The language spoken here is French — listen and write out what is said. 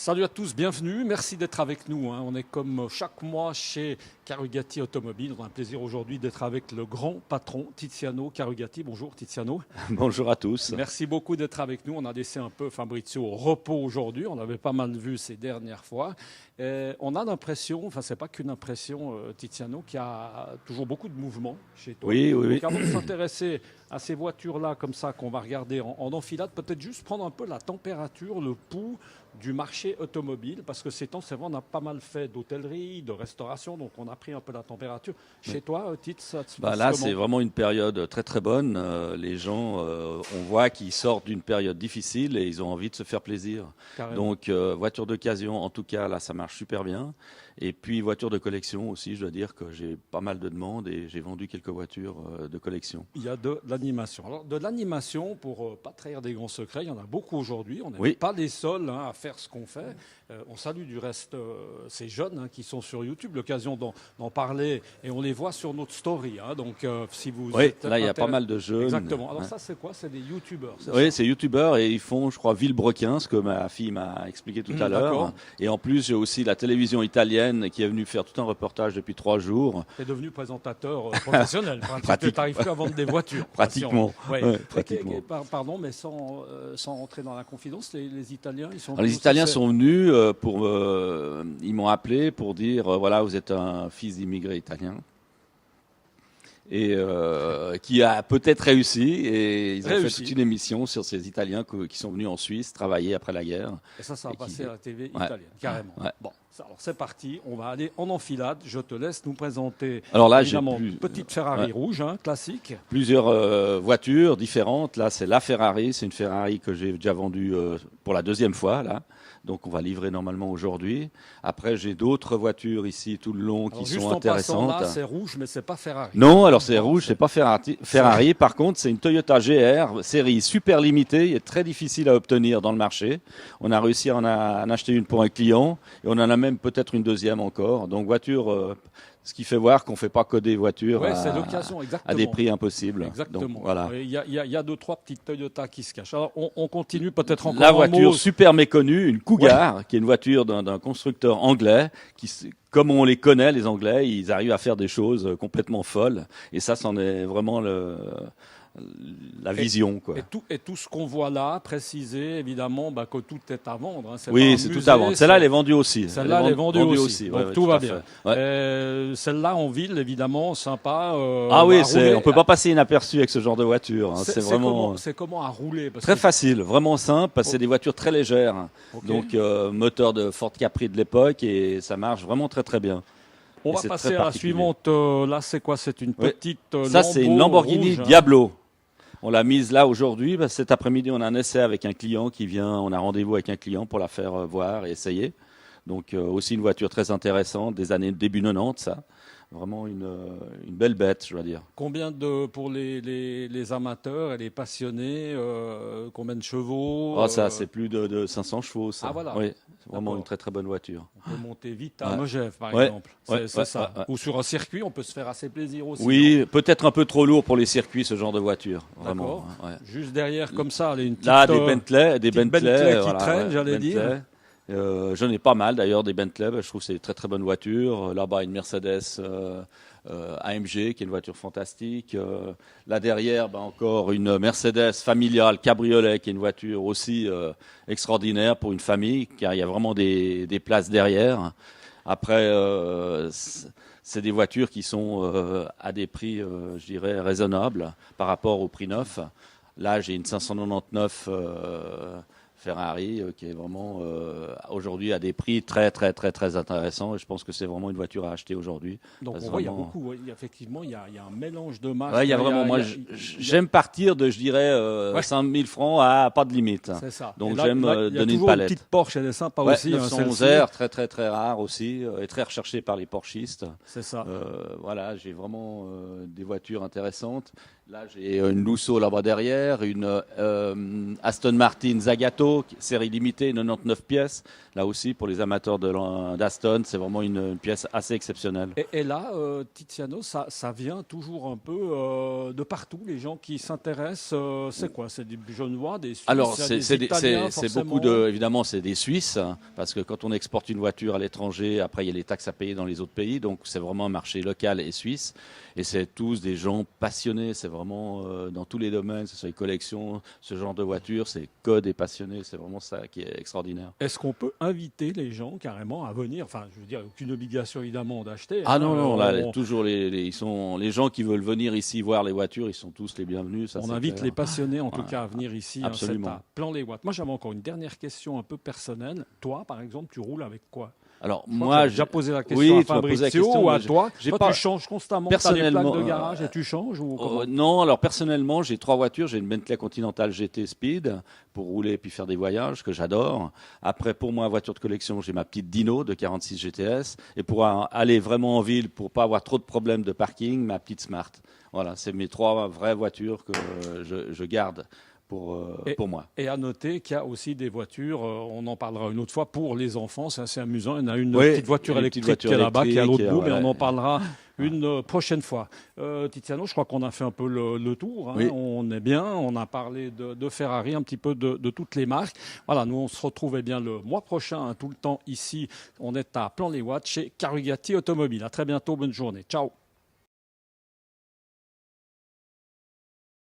Salut à tous, bienvenue, merci d'être avec nous. On est comme chaque mois chez Carugati Automobile. On a un plaisir aujourd'hui d'être avec le grand patron Tiziano Carugati. Bonjour Tiziano. Bonjour à tous. Merci beaucoup d'être avec nous. On a laissé un peu Fabrizio au repos aujourd'hui. On avait pas mal vu ces dernières fois. On a l'impression, enfin c'est pas qu'une impression Tiziano, qu'il y a toujours beaucoup de mouvements chez toi. Oui. Donc avant de s'intéresser à ces voitures-là comme ça qu'on va regarder en enfilade, peut-être juste prendre un peu la température, le pouls du marché automobile, parce que ces temps, c'est vrai, on a pas mal fait d'hôtellerie, de restauration, donc on a pris un peu la température. Chez toi, Tite, ça te passe Là, comment? c'est vraiment une période très très bonne. Les gens, on voit qu'ils sortent d'une période difficile et ils ont envie de se faire plaisir. Carrément. Donc, voiture d'occasion, en tout cas, là, ça marche super bien. Et puis, voiture de collection aussi, je dois dire que j'ai pas mal de demandes et j'ai vendu quelques voitures de collection. Il y a de l'animation. Alors, de l'animation, pour pas trahir des grands secrets, il y en a beaucoup aujourd'hui. On n'est Oui. pas les seuls à faire ce qu'on fait. On salue du reste ces jeunes qui sont sur YouTube, l'occasion d'en parler, et on les voit sur notre story. Donc, si vous Oui, êtes là, il y a pas mal de jeunes. Exactement. Alors Ouais. ça, c'est quoi? C'est des YouTubeurs, c'est Oui, ça? c'est youtubeurs et ils font, je crois, Villebrequin, ce que ma fille m'a expliqué tout à D'accord. l'heure. Et en plus, j'ai aussi la télévision italienne qui est venue faire tout un reportage depuis 3 jours. Tu es devenu présentateur professionnel. Tu n'arrives plus à vendre des voitures. Pratiquement. Ouais. Ouais, pratiquement. Pardon, mais sans rentrer dans la confidence, les Italiens, ils sont Alors, les venus Italiens aussi, sont venus ils m'ont appelé pour dire voilà, vous êtes un fils d'immigré italien et qui a peut-être réussi, et ils ont fait toute une émission sur ces Italiens qui sont venus en Suisse travailler après la guerre. Et ça va et passer qui- à la TV Ouais. italienne, carrément. Ouais. Bon, alors c'est parti, on va aller en enfilade. Je te laisse nous présenter Alors là, j'ai évidemment plus- petite Ferrari ouais. rouge, classique. Plusieurs voitures différentes. Là, c'est la Ferrari. C'est une Ferrari que j'ai déjà vendue pour la 2e fois, là. Donc, on va livrer normalement aujourd'hui. Après, j'ai d'autres voitures ici tout le long Alors, qui juste sont en passant intéressantes. là, c'est rouge, mais c'est pas Ferrari. Non, alors c'est rouge, c'est pas Ferrari. Par contre, c'est une Toyota GR, série super limitée et très difficile à obtenir dans le marché. On a réussi à en acheter une pour un client et on en a même peut-être une deuxième encore. Donc voiture, ce qui fait voir qu'on fait pas que des voitures Ouais, c'est l'occasion, exactement. à des prix impossibles. Exactement. Donc, voilà. Il y a deux, trois petites Toyota qui se cachent. Alors, on continue peut-être encore La un voiture mot. super méconnue, une Cougar, qui est une voiture d'un constructeur anglais, comme on les connaît, les Anglais, ils arrivent à faire des choses complètement folles. Et ça, c'en est vraiment la vision, quoi. Et tout ce qu'on voit là, préciser évidemment que tout est à vendre. C'est pas Oui, un c'est musée, tout à vendre. Celle-là, elle est vendue aussi. Celle-là, elle est vendue aussi. Donc Ouais, tout tout va à bien. fait. Ouais. Celle-là en ville, évidemment, sympa. Ah oui, à rouler. on peut pas passer inaperçu avec ce genre de voiture. C'est C'est vraiment c'est comment à rouler parce très que- facile, vraiment simple, parce que c'est des voitures très légères. Ok. Donc, moteur de Ford Capri de l'époque, et ça marche vraiment très très bien. On Et va c'est passer très à la particulier. suivante. Là, c'est quoi? C'est une Oui. petite Ça, c'est une Lamborghini rouge, Diablo. On l'a mise là aujourd'hui. Cet après-midi, on a un essai avec un client qui vient. On a rendez-vous avec un client pour la faire voir et essayer. Donc, aussi une voiture très intéressante, des années début 90, ça. Vraiment une belle bête, je dois dire. Combien pour les amateurs et les passionnés, combien de chevaux? Oh, ça, c'est plus de 500 chevaux, ça. Ah, voilà. Oui, c'est vraiment D'accord. une très très bonne voiture. On peut monter vite à Ouais. Megève, par Ouais. exemple. Ouais, C'est ça. ouais. Ou sur un circuit, on peut se faire assez plaisir aussi. Oui, peut-être un peu trop lourd pour les circuits, ce genre de voiture. non? Vraiment. D'accord. Ouais. Juste derrière, comme ça, il y a une petite. Là, des Bentley, petite Bentley qui traîne, j'allais Bentley. dire. J'en ai pas mal d'ailleurs des Bentley. Je trouve que c'est une très très bonne voiture. Là-bas, une Mercedes AMG qui est une voiture fantastique. Là derrière, encore une Mercedes familiale cabriolet qui est une voiture aussi extraordinaire pour une famille, car il y a vraiment des places derrière. Après, c'est des voitures qui sont à des prix, je dirais, raisonnables par rapport au prix neuf. Là, j'ai une 599 Ferrari qui est vraiment aujourd'hui à des prix très très très très intéressants, et je pense que c'est vraiment une voiture à acheter aujourd'hui. Donc Parce on voit, il y a vraiment- beaucoup. Effectivement, il y a un mélange de marques. Ouais, il y a vraiment, moi j'aime partir de, je dirais, Ouais. 5 000 francs à pas de limite. C'est ça. Donc Et là, j'aime il y a donner une toujours palette. petite Porsche, elle est sympa Ouais, aussi. 911 celle-ci. R, très très très rare aussi, et très recherché par les Porschistes. C'est ça. Voilà, j'ai vraiment des voitures intéressantes. Là, j'ai une Lusso là-bas derrière, une Aston Martin Zagato, série limitée, 99 pièces. Là aussi, pour les amateurs d'Aston, c'est vraiment une pièce assez exceptionnelle. Et là, Tiziano, ça vient toujours un peu de partout. Les gens qui s'intéressent, c'est quoi? C'est des Genevois, des Suisses, Alors, des Italiens, c'est forcément. beaucoup évidemment, c'est des Suisses, hein, parce que quand on exporte une voiture à l'étranger, après, il y a les taxes à payer dans les autres pays. Donc, c'est vraiment un marché local et suisse. Et c'est tous des gens passionnés. C'est vraiment dans tous les domaines, que ce soit les collections, ce genre de voitures, c'est code et passionnés. C'est vraiment ça qui est extraordinaire. Est-ce qu'on peut inviter les gens carrément à venir? Enfin, je veux dire, aucune obligation évidemment d'acheter. Ah non, non, là, on, toujours les gens qui veulent venir ici voir les voitures, ils sont tous les bienvenus. Ça, on c'est invite clair. les passionnés en tout cas à venir ici. Absolument. C'est à Plan-les-Ouates. Moi, j'avais encore une dernière question un peu personnelle. Toi, par exemple, tu roules avec quoi? Alors Je crois que moi, j'ai déjà posé la question oui, à tu m'as posé la Fabrizio question, ou à mais toi. j'ai Toi, pas tu changes constamment. Tu as des plaques personnellement, de garage et tu changes ou comment? non, alors personnellement, j'ai 3 voitures. J'ai une Bentley Continental GT Speed pour rouler et puis faire des voyages que j'adore. Après, pour moi, voiture de collection, j'ai ma petite Dino de 46 GTS. Et pour aller vraiment en ville, pour pas avoir trop de problèmes de parking, ma petite Smart. Voilà, c'est mes 3 vraies voitures que je garde pour moi. Et à noter qu'il y a aussi des voitures, on en parlera une autre fois, pour les enfants. C'est assez amusant. Il y en a une Oui, petite voiture une électrique petite voiture qui est là-bas, qui est à l'autre électrique, bout, mais on ouais. en parlera une prochaine fois. Tiziano, je crois qu'on a fait un peu le tour. Hein. Oui. On est bien. On a parlé de Ferrari, un petit peu de toutes les marques. Voilà, nous, on se retrouve eh bien, le mois prochain, hein, tout le temps ici. On est à Plan-les-Ouates chez Carugati Automobile. À très bientôt. Bonne journée. Ciao.